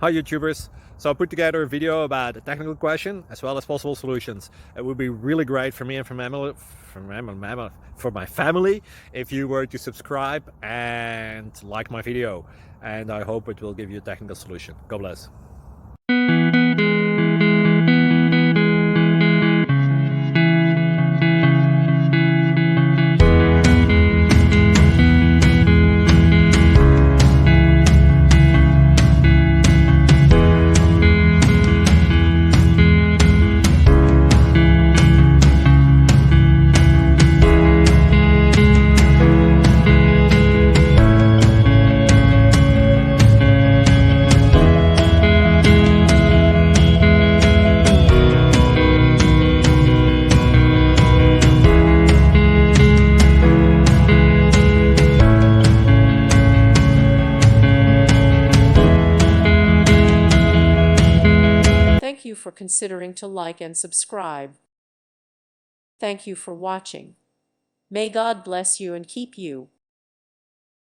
Hi YouTubers! So I put together a video about a technical question as well as possible solutions. It would be really great for me and for my family if you were to subscribe and like my video, and I hope it will give you a technical solution. God bless. Thank you for considering to like and subscribe. Thank you for watching. May God bless you and keep you.